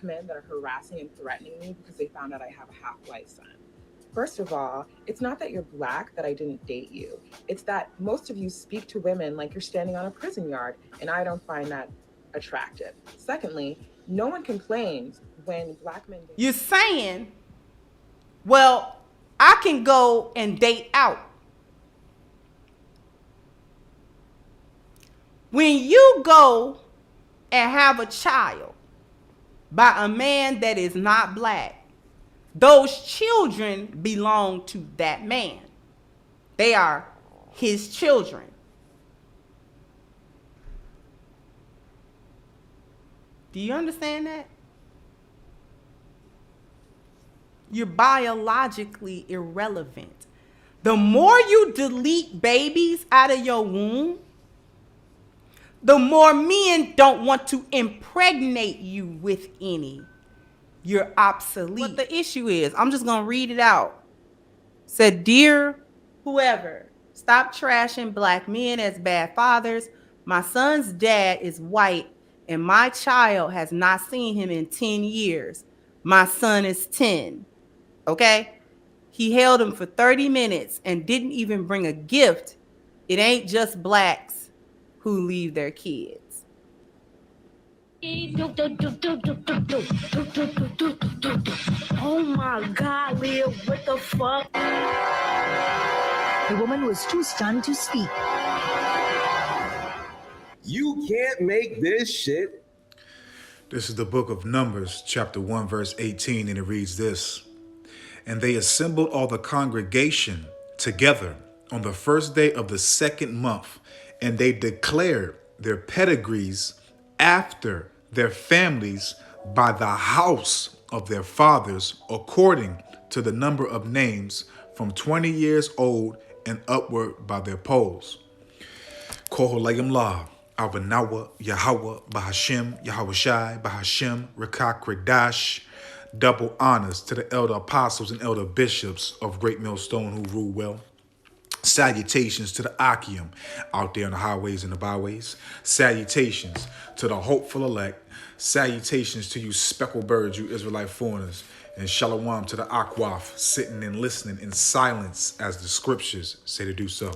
black men that are harassing and threatening me because they found out I have a half-life son. First of all, it's not that you're black that I didn't date you. It's that most of you speak to women like you're standing on a prison yard, and I don't find that attractive. Secondly, no one complains when black men date. You're saying, well, I can go and date out. When you go and have a child by a man that is not black, those children belong to that man. They are his children. Do you understand that? You're biologically irrelevant. The more you delete babies out of your womb, the more men don't want to impregnate you with any. You're obsolete. What the issue is, I'm just going to read it out. Said, dear whoever, stop trashing black men as bad fathers. My son's dad is white and my child has not seen him in 10 years. My son is 10. Okay? He held him for 30 minutes and didn't even bring a gift. It ain't just blacks who leave their kids. Oh my God, Leah, what the fuck? The woman was too stunned to speak. You can't make this shit. This is the book of Numbers, chapter 1, verse 18, and it reads this. And they assembled all the congregation together on the first day of the second month, and they declared their pedigrees after their families by the house of their fathers, according to the number of names from 20 years old and upward by their polls. Koholayim La, Avanawa, Yahweh, Bahashem, Yahweh Shai, Bahashem, Rekak Redash. Double honors to the elder apostles and elder bishops of Great Millstone who rule well. Salutations to the Achium out there on the highways and the byways. Salutations to the hopeful elect. Salutations to you speckled birds, you Israelite foreigners. And shalom to the Akwaf sitting and listening in silence as the scriptures say to do so.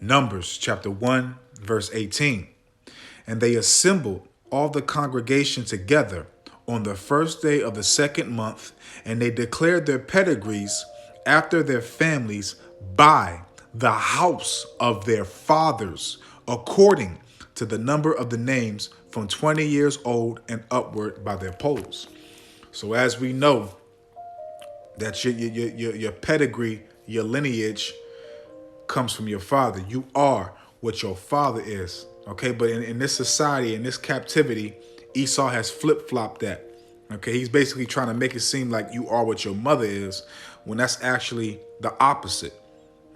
Numbers chapter 1 verse 18. And they assembled all the congregation together on the first day of the second month, and they declared their pedigrees after their families by the house of their fathers, according to the number of the names from 20 years old and upward by their polls. So as we know that your pedigree, your lineage comes from your father. You are what your father is. Okay, but in this society, in this captivity, Esau has flip-flopped that. Okay, he's basically trying to make it seem like you are what your mother is, when that's actually the opposite.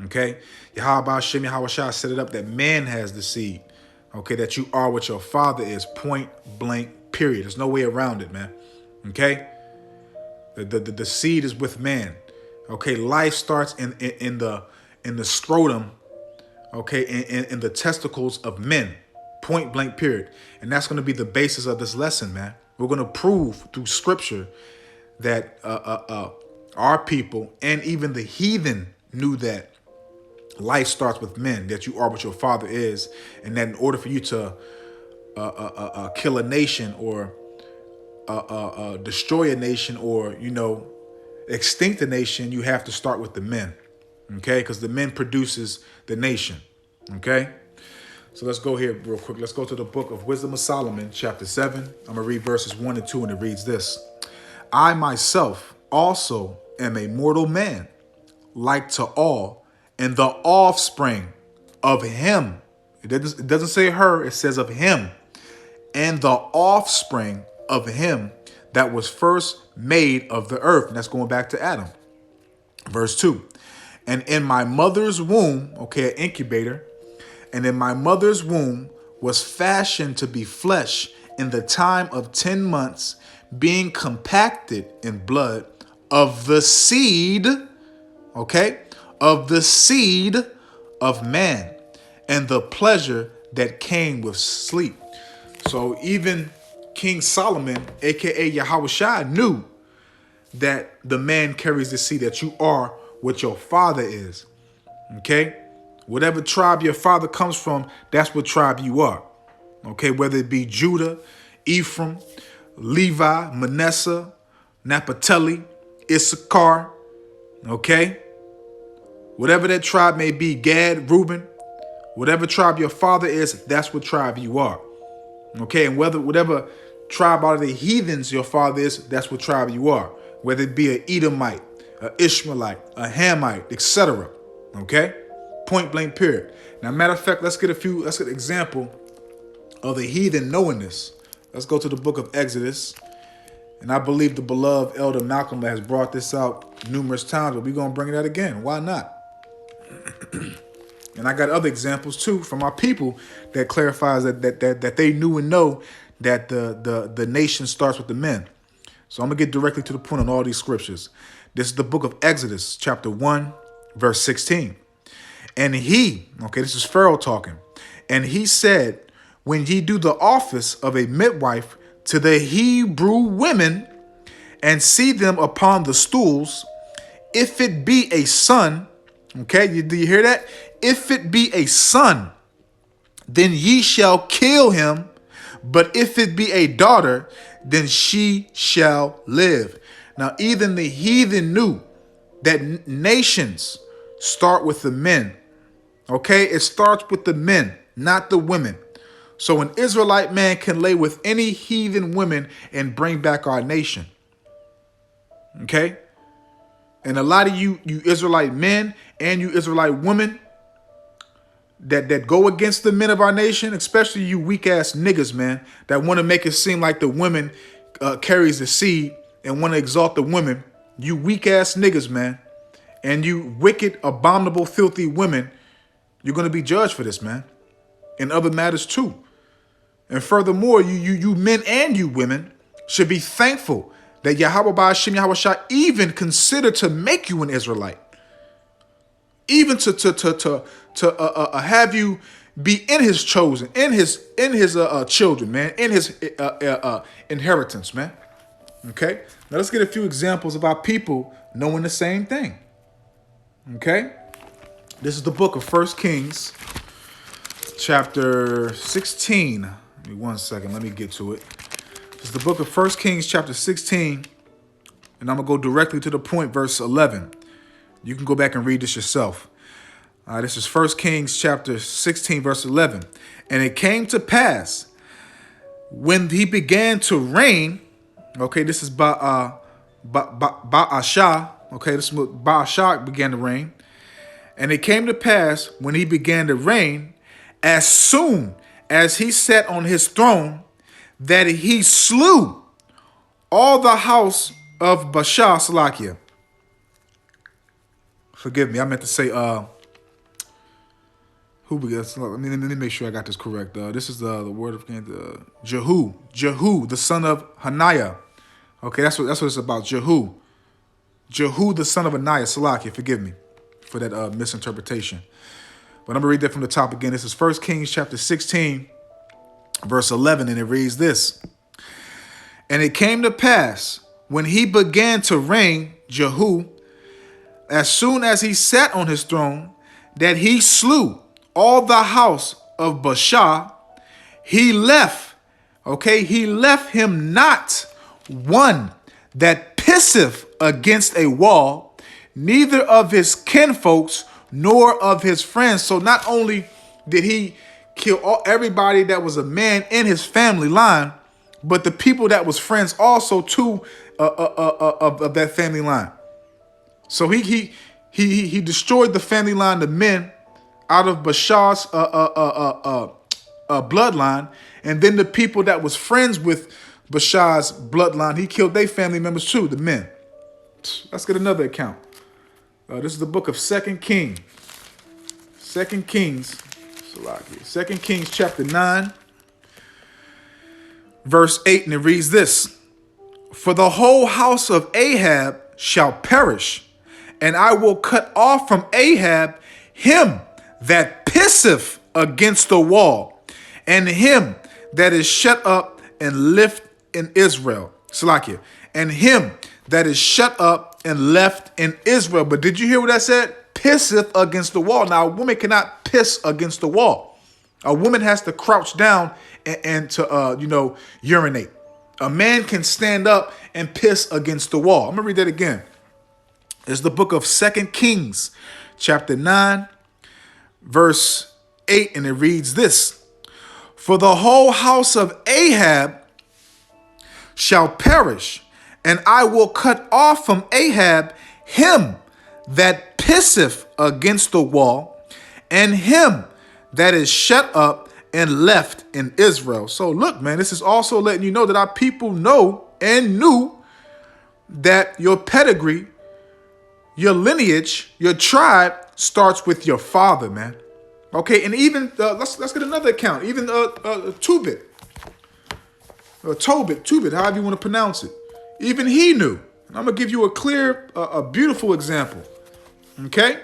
Okay, Yahweh Hashem, Yahweh Shai set it up that man has the seed. Okay, that you are what your father is, point blank, period. There's no way around it, man. Okay, the seed is with man. Okay, life starts in the scrotum. Okay, in the testicles of men, point blank, period. And that's going to be the basis of this lesson, man. We're going to prove through scripture that our people and even the heathen knew that life starts with men, that you are what your father is, and that in order for you to kill a nation or destroy a nation or, extinct a nation, you have to start with the men. Okay, because the men produces the nation. Okay, so let's go here real quick. Let's go to the book of Wisdom of Solomon, chapter 7. I'm going to read verses 1 and 2, and it reads this. I myself also am a mortal man, like to all, and the offspring of him. It doesn't say her, it says of him. And the offspring of him that was first made of the earth. And that's going back to Adam. Verse 2. And in my mother's womb, okay, an incubator, and in my mother's womb was fashioned to be flesh in the time of 10 months, being compacted in blood of the seed, okay, of the seed of man, and the pleasure that came with sleep. So even King Solomon, aka Yahushua, knew that the man carries the seed, that you are what your father is. Okay? Whatever tribe your father comes from, that's what tribe you are. Okay? Whether it be Judah, Ephraim, Levi, Manasseh, Naphtali, Issachar. Okay? Whatever that tribe may be, Gad, Reuben, whatever tribe your father is, that's what tribe you are. Okay? And whatever tribe out of the heathens your father is, that's what tribe you are. Whether it be an Edomite, an Ishmaelite, a Hamite, etc. Okay? Point blank period. Now, matter of fact, let's get an example of the heathen knowing this. Let's go to the book of Exodus. And I believe the beloved Elder Malcolm has brought this out numerous times, but we're going to bring it out again. Why not? And I got other examples too from our people that clarifies that they knew and know that the nation starts with the men. So I'm going to get directly to the point on all these scriptures. This is the book of Exodus, chapter 1, verse 16. And he, okay, this is Pharaoh talking. And he said, when ye do the office of a midwife to the Hebrew women and see them upon the stools, if it be a son, okay, do you hear that? If it be a son, then ye shall kill him. But if it be a daughter, then she shall live. Now, even the heathen knew that nations start with the men. Okay, it starts with the men, not the women. So an Israelite man can lay with any heathen women and bring back our nation. Okay? And a lot of you Israelite men and you Israelite women that go against the men of our nation, especially you weak ass niggas, man, that want to make it seem like the women carries the seed and want to exalt the women. You weak ass niggas, man, and you wicked, abominable, filthy women, you're going to be judged for this, man, and other matters too. And furthermore, you men and you women should be thankful that Yahweh Ba'ashem Yahushua even considered to make you an Israelite, even to have you be in his chosen, in his children, man, in his inheritance, man. Okay, now let's get a few examples of our people knowing the same thing. Okay, this is the book of 1 Kings, chapter 16. Give me 1 second, let me get to it. This is the book of 1 Kings, chapter 16, and I'm gonna go directly to the point, verse 11. You can go back and read this yourself. This is 1 Kings chapter 16, verse 11. And it came to pass when he began to reign. Okay, this is Baasha. Okay, this is when Baasha began to reign. And it came to pass when he began to reign, as soon as he sat on his throne, that he slew all the house of Baasha, Salakia. Forgive me, I meant to say, who we got? Let me make sure I got this correct. This is the word of Jehu, the son of Hananiah. Okay, that's what it's about. Jehu, the son of Hananiah. Salakia, forgive me for that misinterpretation. But I'm gonna read that from the top again. This is 1 Kings chapter 16, verse 11, and it reads this. And it came to pass when he began to reign, Jehu, as soon as he sat on his throne, that he slew all the house of Baasha. He left him not one that pisseth against a wall, neither of his kinfolks nor of his friends. So not only did he kill everybody that was a man in his family line, but the people that was friends also too of that family line. So he destroyed the family line, the men out of Baasha's bloodline, and then the people that was friends with Baasha's bloodline, he killed their family members too, the men. Let's get another account. This is the book of 2 Kings. 2 Kings chapter 9, verse 8, and it reads this. For the whole house of Ahab shall perish, and I will cut off from Ahab him that pisseth against the wall, and him that is shut up and lift in Israel. Salakia. And him that is shut up and left in Israel. But did you hear what I said? Pisseth against the wall. Now, a woman cannot piss against the wall. A woman has to crouch down and to, urinate. A man can stand up and piss against the wall. I'm going to read that again. It's the book of 2 Kings, chapter 9, verse 8, and it reads this. For the whole house of Ahab shall perish, and I will cut off from Ahab him that pisseth against the wall, and him that is shut up and left in Israel. So look, man, this is also letting you know that our people know and knew that your pedigree, your lineage, your tribe starts with your father, man. Okay, and even let's get another account. Even Tobit, however you want to pronounce it. Even he knew. And I'm gonna give you a clear, a beautiful example. Okay,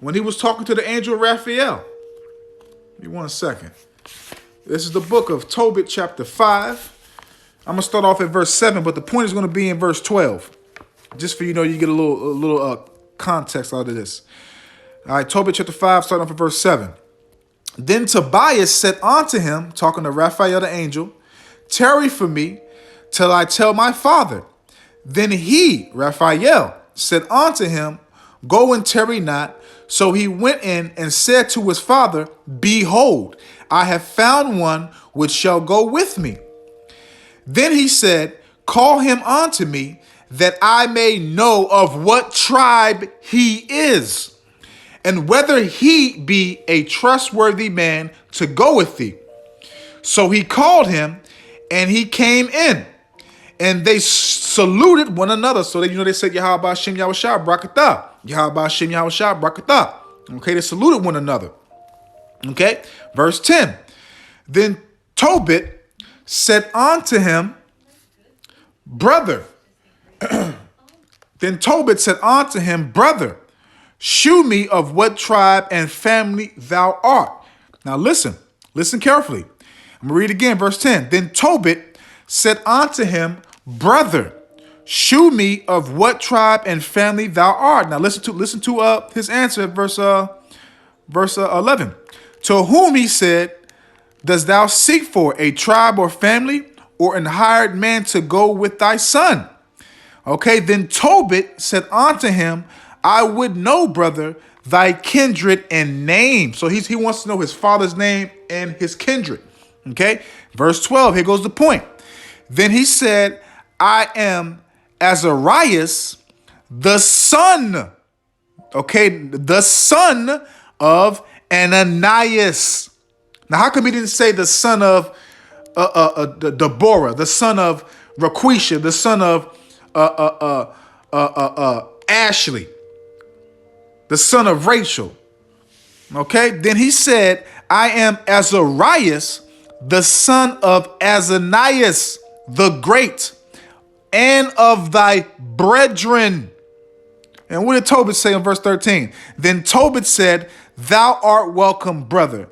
when he was talking to the angel Raphael. Give me 1 second. This is the book of Tobit, chapter 5. I'm gonna start off at verse 7, but the point is gonna be in verse 12. Just for you get a little context out of this. All right, Tobit chapter 5, starting off at verse 7. Then Tobias said unto him, talking to Raphael the angel, tarry for me till I tell my father. Then he, Raphael, said unto him, go and tarry not. So he went in and said to his father, behold, I have found one which shall go with me. Then he said, call him unto me, that I may know of what tribe he is, and whether he be a trustworthy man to go with thee. So he called him, and he came in, and they saluted one another. So they said, Yahweh Hashem Yahushua Brakatah. Yahweh Hashem Yahushua Brakatah. Okay, they saluted one another. Okay, verse 10. Then Tobit said unto him, brother. Then Tobit said unto him, brother, shew me of what tribe and family thou art. Now listen carefully. I'm gonna read again, verse 10. Then Tobit said unto him, brother, shew me of what tribe and family thou art. Now listen to his answer at verse 11. To whom he said, dost thou seek for a tribe or family, or an hired man to go with thy son? Okay, then Tobit said unto him, I would know, brother, thy kindred and name. So he wants to know his father's name and his kindred. Okay, verse 12, here goes the point. Then he said, I am Azarias, the son, the son of Ananias. Now, how come he didn't say the son of Deborah, the son of Raquisha, the son of Ashley, the son of Rachel? Okay, then he said, I am Azarias, the son of Azanias the great, and of thy brethren. And what did Tobit say in verse 13? Then Tobit said, thou art welcome, brother.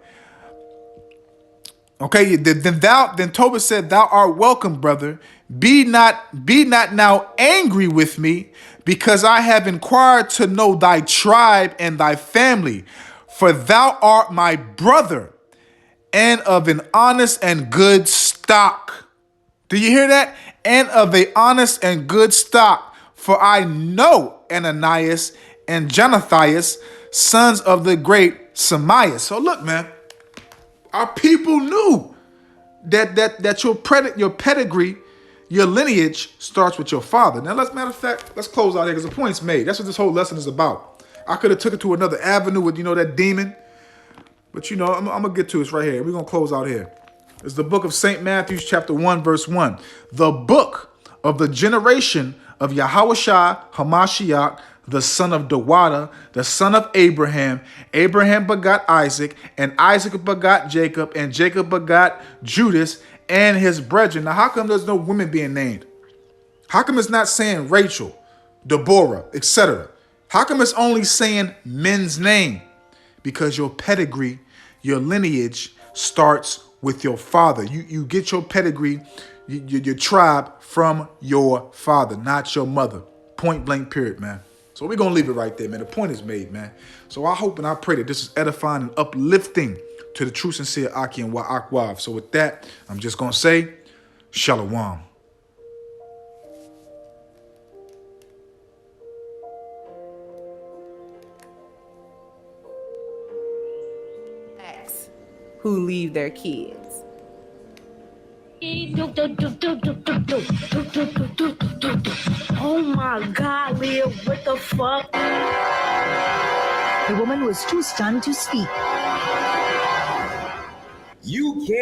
Okay, then Tobit said, thou art welcome, brother. Be not now angry with me, because I have inquired to know thy tribe and thy family, for thou art my brother, and of an honest and good stock. Do you hear that? And of a honest and good stock, for I know Ananias and Jonathias, sons of the great Samiah. So look, man, our people knew that your pedigree, your lineage starts with your father. Now, matter of fact, let's close out here because the point's made. That's what this whole lesson is about. I could have took it to another avenue with, that demon. But, I'm going to get to this right here. We're going to close out here. It's the book of St. Matthew, chapter 1, verse 1. The book of the generation of Yahushua Hamashiach, the son of Dawada, the son of Abraham. Abraham begot Isaac, and Isaac begot Jacob, and Jacob begot Judas and his brethren. Now, how come there's no women being named? How come it's not saying Rachel, Deborah, etc.? How come it's only saying men's name? Because your pedigree, your lineage starts with your father. You get your pedigree, your tribe from your father, not your mother. Point blank, period, man. So we're going to leave it right there, man. The point is made, man. So I hope and I pray that this is edifying and uplifting to the true, sincere Aki and Wa'akwav. So with that, I'm just going to say, Shalom. Who leave their kids. Oh my God, Leah, what the fuck? The woman was too stunned to speak. You can't.